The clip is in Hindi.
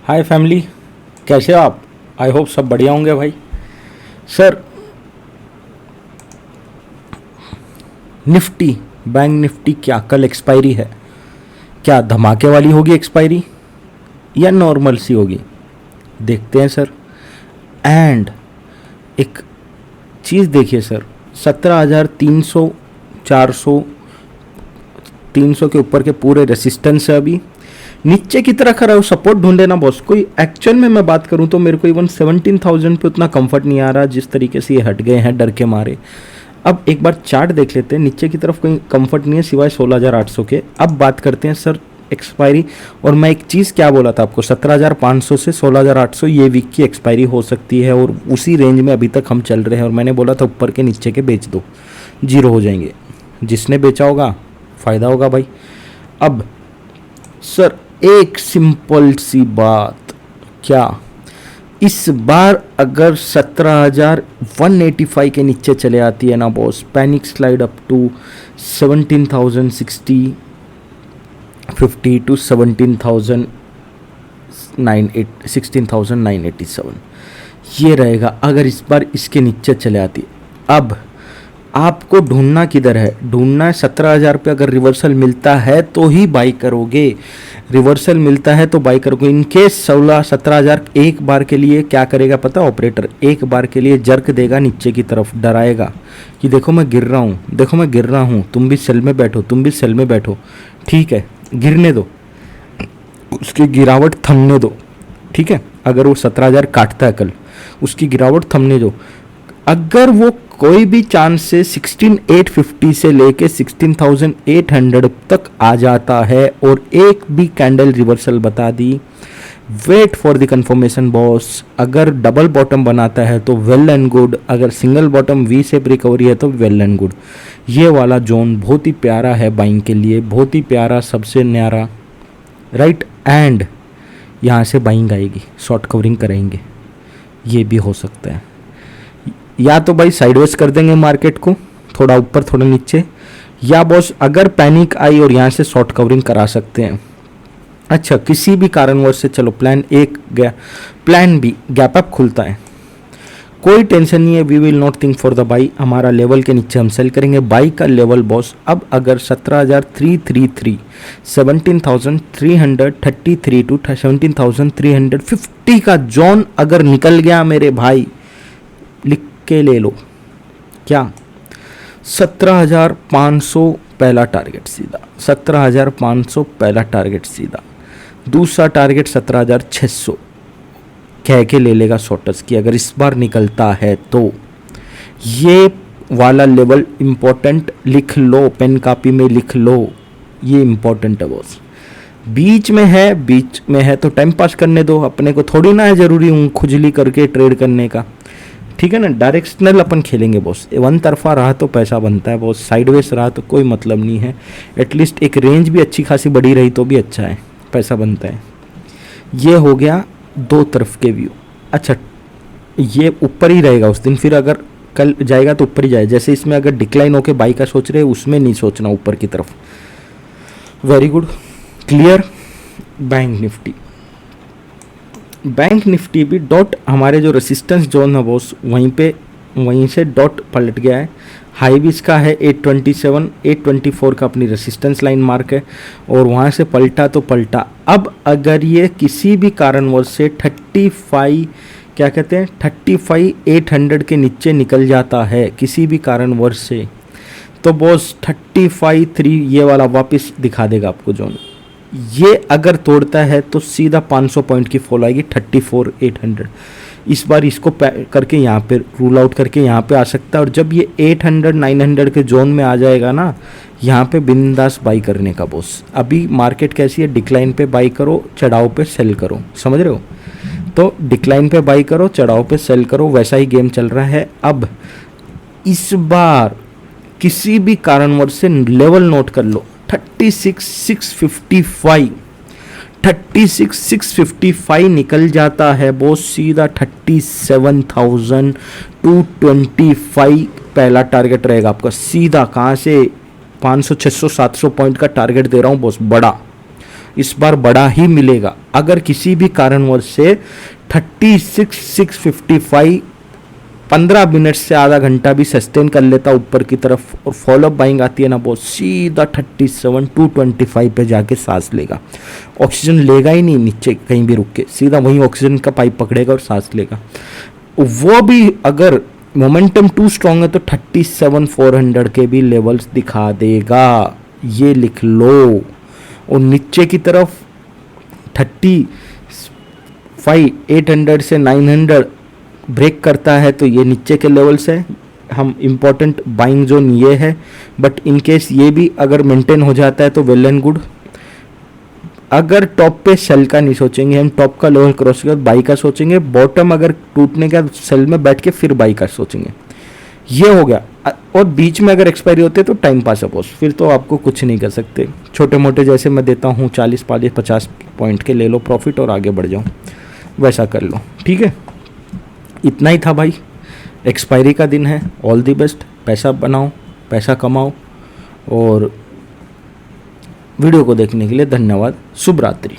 हाय फैमिली, कैसे हो आप? आई होप सब बढ़िया होंगे भाई। सर, निफ्टी, बैंक निफ्टी क्या कल एक्सपायरी है? क्या धमाके वाली होगी एक्सपायरी या नॉर्मल सी होगी? देखते हैं सर। एंड एक चीज़ देखिए सर, 17,300, 400, 300 के ऊपर के पूरे रेसिस्टेंस है। अभी नीचे की तरह खड़ा हो, सपोर्ट ढूंढे ना बॉस। कोई एक्चुअल में मैं बात करूं तो मेरे को इवन 17,000 पे उतना कंफर्ट नहीं आ रहा जिस तरीके से ये हट गए हैं डर के मारे। अब एक बार चार्ट देख लेते हैं, नीचे की तरफ कोई कंफर्ट नहीं है सिवाय 16,800 के। अब बात करते हैं सर एक्सपायरी। और मैं एक चीज़ क्या बोला था आपको, 17,500 से 16,800 ये वीक की एक्सपायरी हो सकती है और उसी रेंज में अभी तक हम चल रहे हैं। और मैंने बोला था ऊपर के नीचे के बेच दो, जीरो हो जाएंगे। जिसने बेचा होगा फ़ायदा होगा भाई। अब सर एक सिंपल सी बात, क्या इस बार अगर 17,185 के नीचे चले आती है ना boss, panic slide up to 17,060, 50 to 16,987, ये रहेगा अगर इस बार इसके नीचे चले आती है। अब आपको ढूंढना किधर है? ढूंढना है 17,000 पे। अगर रिवर्सल मिलता है तो ही बाई करोगे, रिवर्सल मिलता है तो बाई करोगे। इनकेस 17,000 एक बार के लिए क्या करेगा पता? ऑपरेटर एक बार के लिए जर्क देगा नीचे की तरफ, डराएगा कि देखो मैं गिर रहा हूँ, देखो मैं गिर रहा हूँ, तुम भी सेल में बैठो, तुम भी सेल में बैठो। ठीक है, गिरने दो, उसकी गिरावट थमने दो। ठीक है, अगर वो 17,000 काटता है कल, उसकी गिरावट थमने दो। अगर वो कोई भी चांस से 16,850 से लेके 16,800 तक आ जाता है और एक भी कैंडल रिवर्सल बता दी, wait for the confirmation boss. अगर डबल बॉटम बनाता है तो वेल एंड गुड, अगर single bottom V shape recovery है तो वेल एंड गुड। ये वाला जोन बहुत ही प्यारा है बाइंग के लिए, बहुत ही प्यारा, सबसे न्यारा, राइट। एंड यहाँ से बाइंग आएगी, शॉर्ट कवरिंग करेंगे, ये भी हो सकता है। या तो भाई साइडवेज कर देंगे मार्केट को, थोड़ा ऊपर थोड़ा नीचे, या बॉस अगर पैनिक आई और यहाँ से शॉर्ट कवरिंग करा सकते हैं। अच्छा, किसी भी कारणवश से चलो प्लान एक गया, प्लान बी गैप अप खुलता है, कोई टेंशन नहीं है। We will not think for the buy. हमारा लेवल के नीचे हम सेल करेंगे। बाई का लेवल बॉस अब अगर 17,333, 17,333 टू 17,350 का जोन अगर निकल गया मेरे भाई, लिख के ले लो क्या, 17,500 पहला टारगेट सीधा, 17,500 पहला टारगेट सीधा। दूसरा टारगेट 17,600 कह के ले लेगा शॉर्टर्स की अगर इस बार निकलता है तो। ये वाला लेवल इम्पोर्टेंट, लिख लो, पेन कॉपी में लिख लो, ये इम्पोर्टेंट है बॉस। बीच में है तो टाइम पास करने दो, अपने को थोड़ी ना है जरूरी हूँ खुजली करके ट्रेड करने का। ठीक है ना, डायरेक्शनल अपन खेलेंगे बॉस। वन तरफा रहा तो पैसा बनता है बॉस, साइडवेज रहा तो कोई मतलब नहीं है। एटलीस्ट एक रेंज भी अच्छी खासी बड़ी रही तो भी अच्छा है, पैसा बनता है। ये हो गया दो तरफ के व्यू। अच्छा, ये ऊपर ही रहेगा उस दिन, फिर अगर कल जाएगा तो ऊपर ही जाए। जैसे इसमें अगर डिक्लाइन होके बाई का सोच रहे, उसमें नहीं सोचना ऊपर की तरफ। Very good, clear. Bank Nifty, bank Nifty भी डॉट, हमारे जो रेसिस्टेंस जोन है बॉस वहीं से डॉट पलट गया है। हाई भी इसका है 827, 824 का अपनी रेसिस्टेंस लाइन मार्क है और वहाँ से पलटा तो पलटा। अब अगर ये किसी भी कारणवश से 35,800 के नीचे निकल जाता है किसी भी कारणवश से, तो बॉस 35,3 ये वाला वापस दिखा देगा आपको जोन। ये अगर तोड़ता है तो सीधा 500 पॉइंट की फॉल आएगी 34,800। इस बार इसको करके यहाँ पे रूल आउट करके यहाँ पे आ सकता है। और जब ये 800 900 के जोन में आ जाएगा ना, यहाँ पे बिंदास बाई करने का बॉस। अभी मार्केट कैसी है, डिक्लाइन पे बाई करो, चढ़ाव पे सेल करो, समझ रहे हो? तो डिक्लाइन पे बाई करो, चढ़ाव पे सेल करो, वैसा ही गेम चल रहा है। अब इस बार किसी भी कारणवश से लेवल नोट कर लो, 36,655, 36,655 निकल जाता है बॉस, सीधा 37,225 पहला टारगेट रहेगा आपका। सीधा कहाँ से 500 600 700 पॉइंट का टारगेट दे रहा हूँ बॉस, बड़ा इस बार बड़ा ही मिलेगा। अगर किसी भी कारणवश से 36,655 15 मिनट से आधा घंटा भी सस्टेन कर लेता ऊपर की तरफ और फॉलोअप बाइंग आती है ना, बहुत सीधा 37,225 पे जाके सांस लेगा। ऑक्सीजन लेगा ही नहीं नीचे कहीं भी रुक के, सीधा वहीं ऑक्सीजन का पाइप पकड़ेगा और सांस लेगा। वो भी अगर मोमेंटम टू स्ट्रॉन्ग है तो 37,400 के भी लेवल्स दिखा देगा, ये लिख लो। और नीचे की तरफ 35,800 से 900 ब्रेक करता है तो ये नीचे के लेवल्स है। हम इम्पोर्टेंट बाइंग जोन ये है, बट इन केस ये भी अगर मेंटेन हो जाता है तो वेल एंड गुड। अगर टॉप पे सेल का नहीं सोचेंगे हम, टॉप का लेवल क्रॉस के बाद बाई का सोचेंगे, बॉटम अगर टूटने का सेल में बैठ के फिर बाई का सोचेंगे। ये हो गया। और बीच में अगर एक्सपायरी होते तो टाइम पास सपोज, फिर तो आपको कुछ नहीं कर सकते। छोटे मोटे जैसे मैं देता हूँ 40-50 पॉइंट के ले लो प्रॉफिट और आगे बढ़ जाओ, वैसा कर लो, ठीक है। इतना ही था भाई, एक्सपायरी का दिन है। ऑल दी बेस्ट, पैसा बनाओ, पैसा कमाओ, और वीडियो को देखने के लिए धन्यवाद। शुभ रात्रि।